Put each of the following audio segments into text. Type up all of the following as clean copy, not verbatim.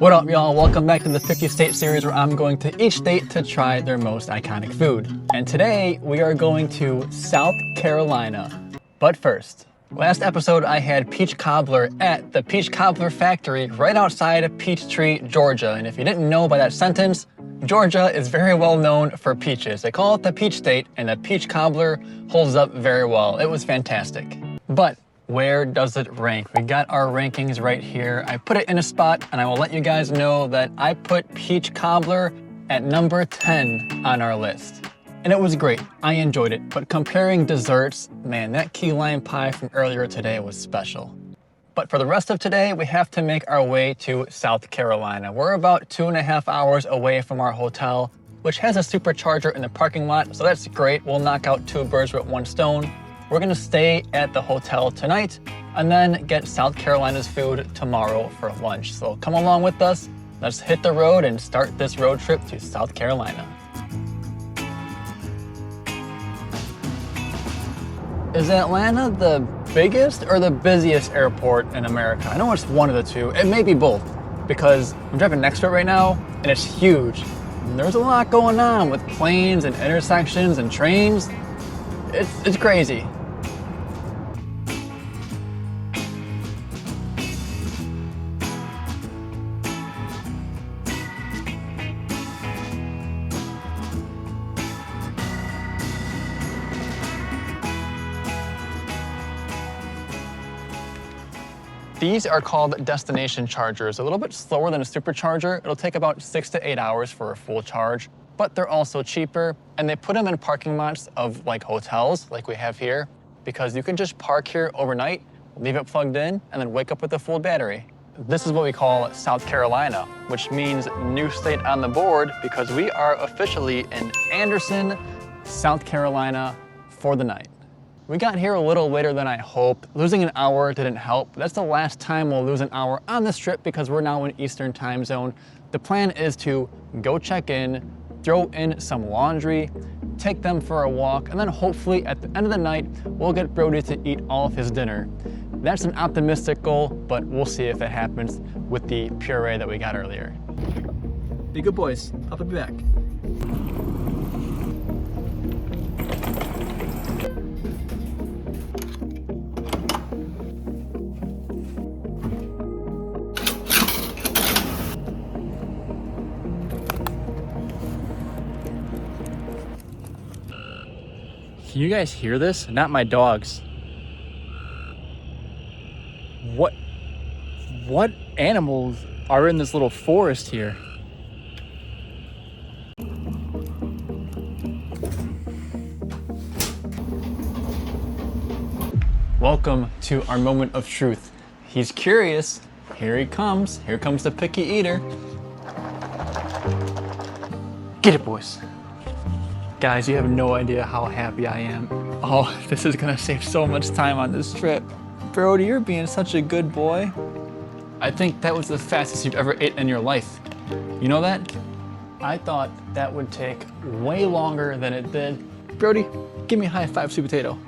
What up, y'all? Welcome back to the 50 state series where I'm going to each state to try their most iconic food. And today we are going to South Carolina. But first, last episode I had peach cobbler at the Peach Cobbler Factory right outside of Peachtree, Georgia. And if you didn't know by that sentence, Georgia is very well known for peaches. They call it the peach state, and the peach cobbler holds up very well. It was fantastic. But where does it rank? We got our rankings right here. I put it in a spot, and I will let you guys know that I put peach cobbler at number 10 on our list. And it was great. I enjoyed it. But comparing desserts, man, that key lime pie from earlier today was special. But for the rest of today, we have to make our way to South Carolina. We're about 2.5 hours away from our hotel, which has a supercharger in the parking lot, so that's great. We'll knock out 2 birds with 1 stone. We're gonna stay at the hotel tonight and then get South Carolina's food tomorrow for lunch. So come along with us. Let's hit the road and start this road trip to South Carolina. Is Atlanta the biggest or the busiest airport in America? I know it's one of the two. It may be both, because I'm driving next to it right now and it's huge. And there's a lot going on with planes and intersections and trains. It's crazy. These are called destination chargers. A little bit slower than a supercharger. It'll take about 6 to 8 hours for a full charge, but they're also cheaper, and they put them in parking lots of like hotels like we have here, because you can just park here overnight, leave it plugged in, and then wake up with a full battery. This is what we call South Carolina, which means new state on the board, because we are officially in Anderson, South Carolina for the night. We got here a little later than I hoped. Losing an hour didn't help. That's the last time we'll lose an hour on this trip because we're now in Eastern time zone. The plan is to go check in, throw in some laundry, take them for a walk, and then hopefully at the end of the night, we'll get Brody to eat all of his dinner. That's an optimistic goal, but we'll see if it happens with the puree that we got earlier. Be good boys. I'll be back. Can you guys hear this? Not my dogs. What animals are in this little forest here? Welcome to our moment of truth. He's curious. Here he comes. Here comes the picky eater. Get it, boys. Guys, you have no idea how happy I am. Oh, this is gonna save so much time on this trip. Brody, you're being such a good boy. I think that was the fastest you've ever ate in your life. You know that? I thought that would take way longer than it did. Brody, give me a high five, sweet potato.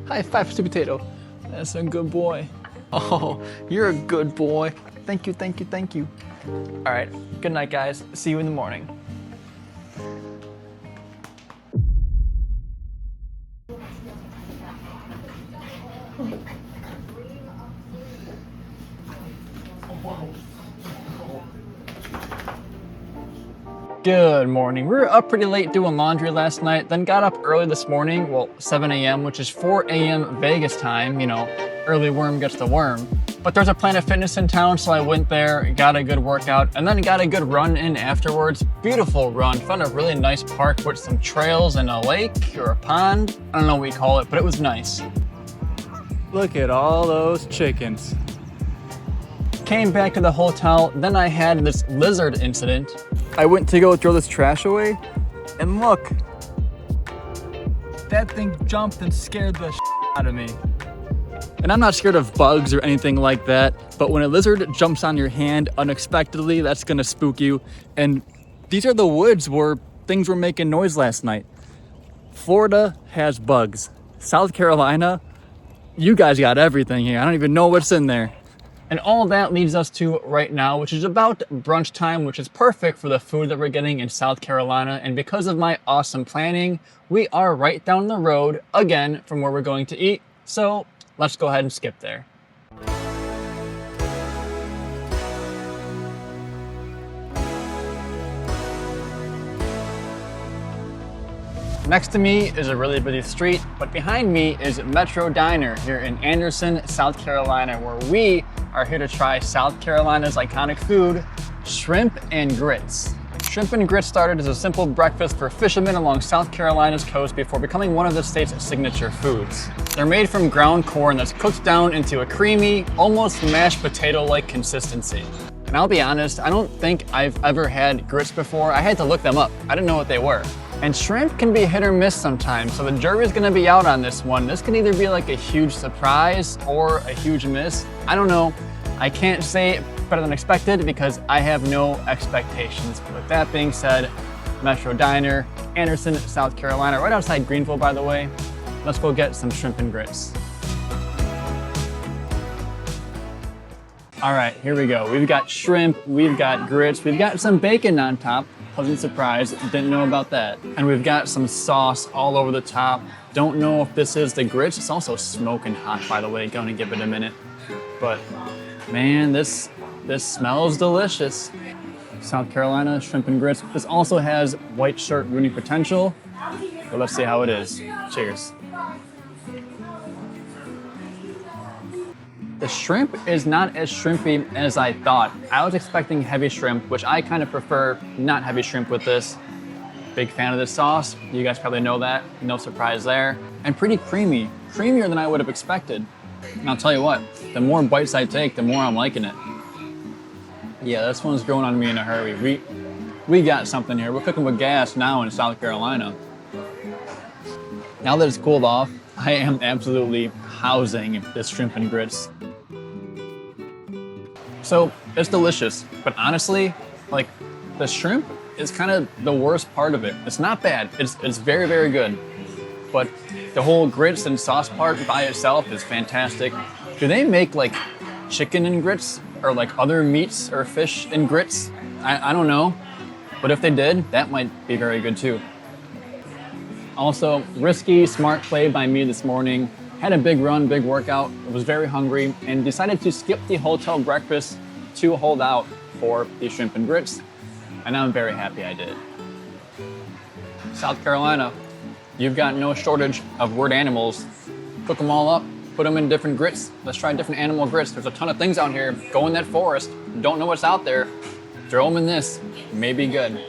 High five, sweet potato. That's a good boy. Oh, you're a good boy. Thank you, thank you, thank you. All right, good night, guys. See you in the morning. Good morning. We were up pretty late doing laundry last night, then got up early this morning, well, 7 a.m., which is 4 a.m. Vegas time, you know, early worm gets the worm. But there's a Planet Fitness in town, so I went there, got a good workout, and then got a good run in afterwards. Beautiful run. Found a really nice park with some trails and a lake or a pond. I don't know what we call it, but it was nice. Look at all those chickens. Came back to the hotel, then I had this lizard incident. I went to go throw this trash away, and look. That thing jumped and scared the out of me. And I'm not scared of bugs or anything like that, but when a lizard jumps on your hand unexpectedly, that's gonna spook you. And these are the woods where things were making noise last night. Florida has bugs. South Carolina, you guys got everything here. I don't even know what's in there. And all that leads us to right now, which is about brunch time, which is perfect for the food that we're getting in South Carolina. And because of my awesome planning, we are right down the road again from where we're going to eat. So let's go ahead and skip there. Next to me is a really busy street, but behind me is Metro Diner here in Anderson, South Carolina, where we are here to try South Carolina's iconic food, shrimp and grits. Shrimp and grits started as a simple breakfast for fishermen along South Carolina's coast before becoming one of the state's signature foods. They're made from ground corn that's cooked down into a creamy, almost mashed potato-like consistency. And I'll be honest, I don't think I've ever had grits before. I had to look them up. I didn't know what they were. And shrimp can be hit or miss sometimes, so the jury's gonna be out on this one. This can either be like a huge surprise or a huge miss. I don't know. I can't say better than expected because I have no expectations. With that being said, Metro Diner, Anderson, South Carolina, right outside Greenville, by the way. Let's go get some shrimp and grits. All right, here we go. We've got shrimp, we've got grits, we've got some bacon on top. Pleasant surprise, didn't know about that. And we've got some sauce all over the top. Don't know if this is the grits. It's also smoking hot, by the way. Gonna give it a minute. But man, this smells delicious. South Carolina shrimp and grits. This also has white shirt ruining potential. But let's see how it is. Cheers. The shrimp is not as shrimpy as I thought. I was expecting heavy shrimp, which I kind of prefer not heavy shrimp with this. Big fan of this sauce. You guys probably know that. No surprise there. And pretty creamy. Creamier than I would have expected. And I'll tell you what, the more bites I take, the more I'm liking it. Yeah, this one's growing on me in a hurry. We got something here. We're cooking with gas now in South Carolina. Now that it's cooled off, I am absolutely housing this shrimp and grits. So it's delicious, but honestly, like the shrimp is kind of the worst part of it. It's not bad, it's very, very good. But the whole grits and sauce part by itself is fantastic. Do they make like chicken and grits or like other meats or fish and grits? I don't know, but if they did, that might be very good too. Also, risky, smart play by me this morning. Had a big run, big workout, was very hungry, and decided to skip the hotel breakfast to hold out for the shrimp and grits, and I'm very happy I did. South Carolina, you've got no shortage of weird animals. Cook them all up, put them in different grits. Let's try different animal grits. There's a ton of things out here. Go in that forest, don't know what's out there, throw them in this, may be good.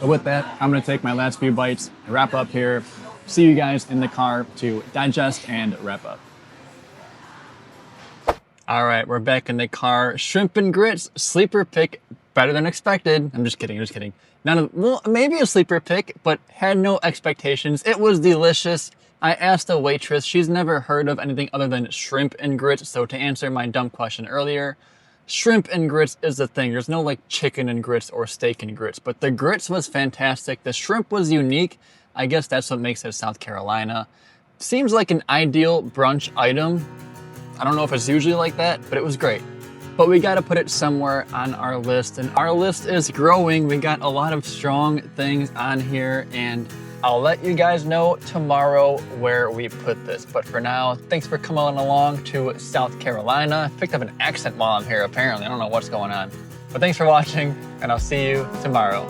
But with that, I'm gonna take my last few bites and wrap up here. See you guys in the car to digest and wrap up. All right, we're back in the car. Shrimp and grits, sleeper pick, better than expected. I'm just kidding. Well, maybe a sleeper pick, but had no expectations. It was delicious. I asked the waitress, she's never heard of anything other than shrimp and grits. So to answer my dumb question earlier, shrimp and grits is the thing. There's no like chicken and grits or steak and grits, but the grits was fantastic. The shrimp was unique. I guess that's what makes it South Carolina. Seems like an ideal brunch item. I don't know if it's usually like that, but it was great. But we gotta put it somewhere on our list, and our list is growing. We got a lot of strong things on here, and I'll let you guys know tomorrow where we put this. But for now, thanks for coming along to South Carolina. I picked up an accent while I'm here, apparently. I don't know what's going on. But thanks for watching, and I'll see you tomorrow.